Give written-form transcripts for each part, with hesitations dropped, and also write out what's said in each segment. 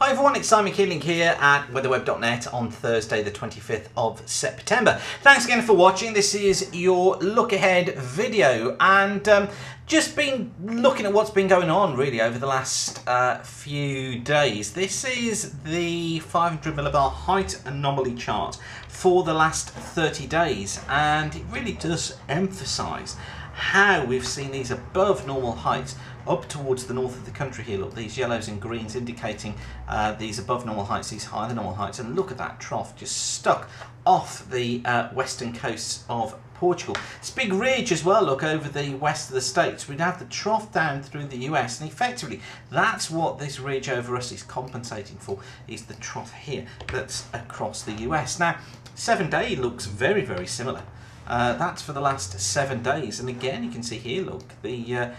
Hi everyone, it's Simon Keeling here at weatherweb.net on Thursday the 25th of September. Thanks again for watching. This is your look ahead video and just been looking at what's been going on really over the last few days. This is the 500 millibar height anomaly chart for the last 30 days, and it really does emphasise how we've seen these above normal heights up towards the north of the country here. Look, these yellows and greens indicating these above normal heights, these higher than normal heights, and look at that trough just stuck off the western coasts of Portugal. This big ridge as well, look, over the west of the states. We'd have the trough down through the US, and effectively that's what this ridge over us is compensating for, is the trough here that's across the US. Now 7 day looks very, very similar. That's for the last 7 days, and again you can see here, look, the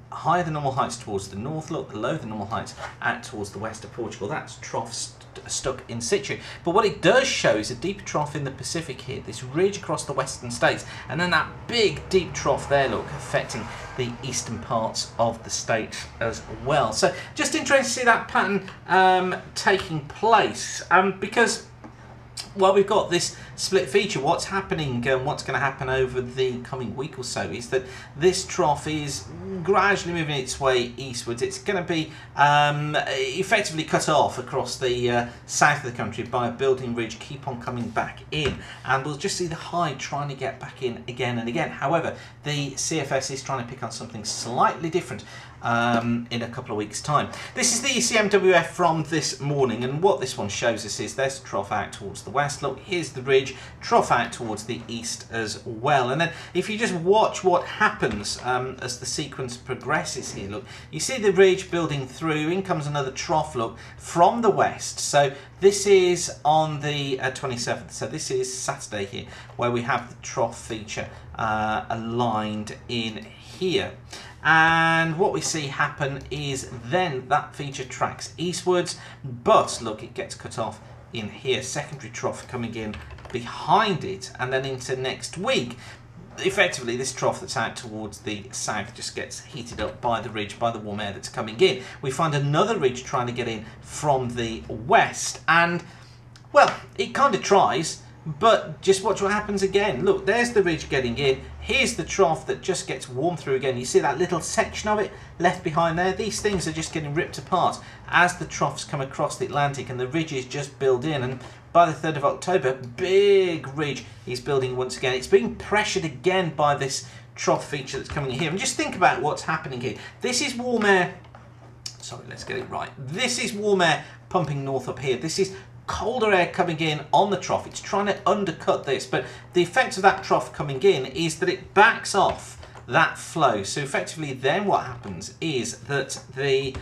higher than normal heights towards the north, look, the lower than normal heights out towards the west of Portugal. That's trough stuck in situ. But what it does show is a deep trough in the Pacific here, this ridge across the western states, and then that big deep trough there, look, affecting the eastern parts of the state as well. So just interesting to see that pattern taking place, because while we've got this split feature, what's happening and what's going to happen over the coming week or so is that this trough is gradually moving its way eastwards. It's going to be effectively cut off across the south of the country by a building ridge, keep on coming back in, and we'll just see the high trying to get back in again and again. However, the CFS is trying to pick on something slightly different in a couple of weeks' time. This is the ECMWF from this morning, and what this one shows us is there's a trough out towards the west. Look, here's the ridge, trough out towards the east as well. And then if you just watch what happens as the sequence progresses here, look, you see the ridge building through, in comes another trough, look, from the west. So this is on the 27th, so this is Saturday here, where we have the trough feature aligned in here. And what we see happen is then that feature tracks eastwards, but look, it gets cut off in here, secondary trough coming in behind it, and then into next week effectively this trough that's out towards the south just gets heated up by the ridge, by the warm air that's coming in. We find another ridge trying to get in from the west, and well, it kind of tries, but just watch what happens again. Look, there's the ridge getting in, here's the trough that just gets warmed through again. You see that little section of it left behind there? These things are just getting ripped apart as the troughs come across the Atlantic and the ridges just build in, and by the 3rd of October, big ridge is building once again. It's being pressured again by this trough feature that's coming in here. And just think about what's happening here. This is warm air, sorry, let's get it right. This is warm air pumping north up here. This is colder air coming in on the trough. It's trying to undercut this, but the effect of that trough coming in is that it backs off that flow. So effectively then what happens is that the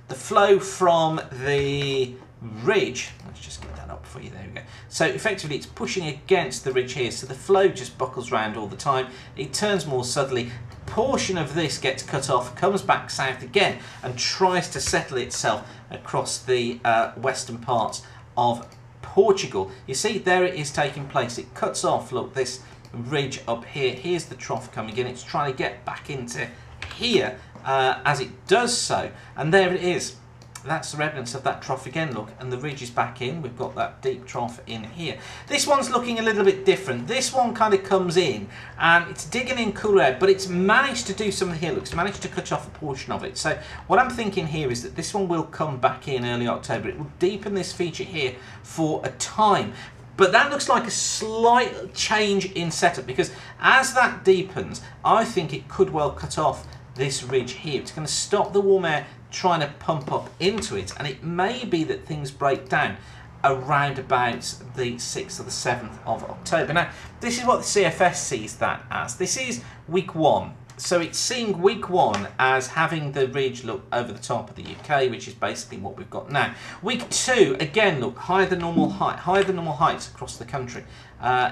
flow from the ridge, let's just get that up for you, there we go. So effectively it's pushing against the ridge here, so the flow just buckles round all the time. It turns more southerly. Portion of this gets cut off, comes back south again, and tries to settle itself across the western parts of Portugal. You see, there it is taking place. It cuts off, look, this ridge up here. Here's the trough coming in. It's trying to get back into here as it does so, and there it is. That's the remnants of that trough again, look, and the ridge is back in. We've got that deep trough in here. This one's looking a little bit different. This one kind of comes in and it's digging in cooler air, but it's managed to do something here. Look, it's managed to cut off a portion of it. So what I'm thinking here is that this one will come back in early October. It will deepen this feature here for a time. But that looks like a slight change in setup, because as that deepens, I think it could well cut off this ridge here. It's going to stop the warm air trying to pump up into it, and it may be that things break down around about the 6th or the 7th of October. Now, this is what the CFS sees that as. This is week 1. So it's seeing week 1 as having the ridge look over the top of the UK, which is basically what we've got now. Week 2, again, look, higher than normal heights across the country,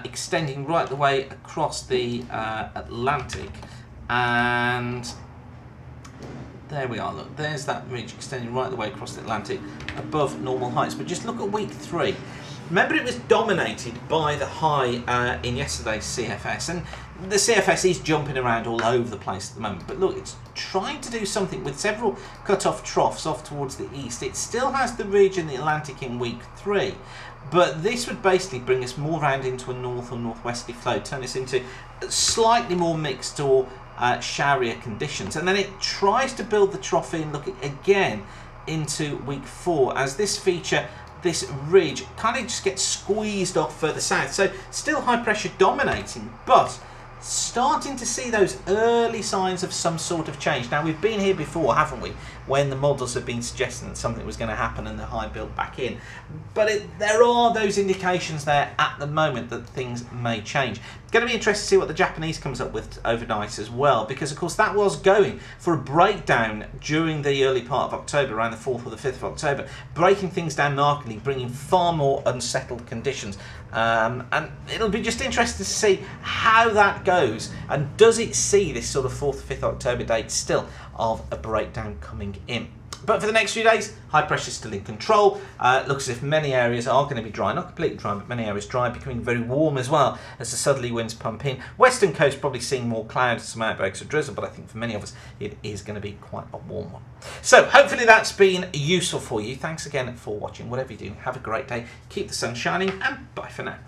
extending right the way across the Atlantic, and there we are, look, there's that ridge extending right the way across the Atlantic above normal heights. But just look at week 3. Remember, it was dominated by the high in yesterday's CFS, and the CFS is jumping around all over the place at the moment. But look, it's trying to do something with several cut-off troughs off towards the east. It still has the ridge in the Atlantic in week 3, but this would basically bring us more round into a north or northwesterly flow, turn us into slightly more mixed or showerier conditions, and then it tries to build the trough in, look again, into week 4 as this feature, this ridge, kind of just gets squeezed off further south. So still high pressure dominating, but starting to see those early signs of some sort of change. Now, we've been here before, haven't we, when the models have been suggesting that something was going to happen and the high built back in. But there are those indications there at the moment that things may change. Going to be interested to see what the Japanese comes up with overnight as well, because of course that was going for a breakdown during the early part of October, around the 4th or the 5th of October, breaking things down markedly, bringing far more unsettled conditions. And it'll be just interesting to see how that goes, and does it see this sort of 4th, 5th October date still of a breakdown coming in. But for the next few days, high pressure is still in control. Looks as if many areas are going to be dry, not completely dry, but many areas dry, becoming very warm as well as the southerly winds pump in. Western coast probably seeing more clouds, some outbreaks of drizzle, but I think for many of us it is going to be quite a warm one. So hopefully that's been useful for you. Thanks again for watching. Whatever you do, have a great day, keep the sun shining, and bye for now.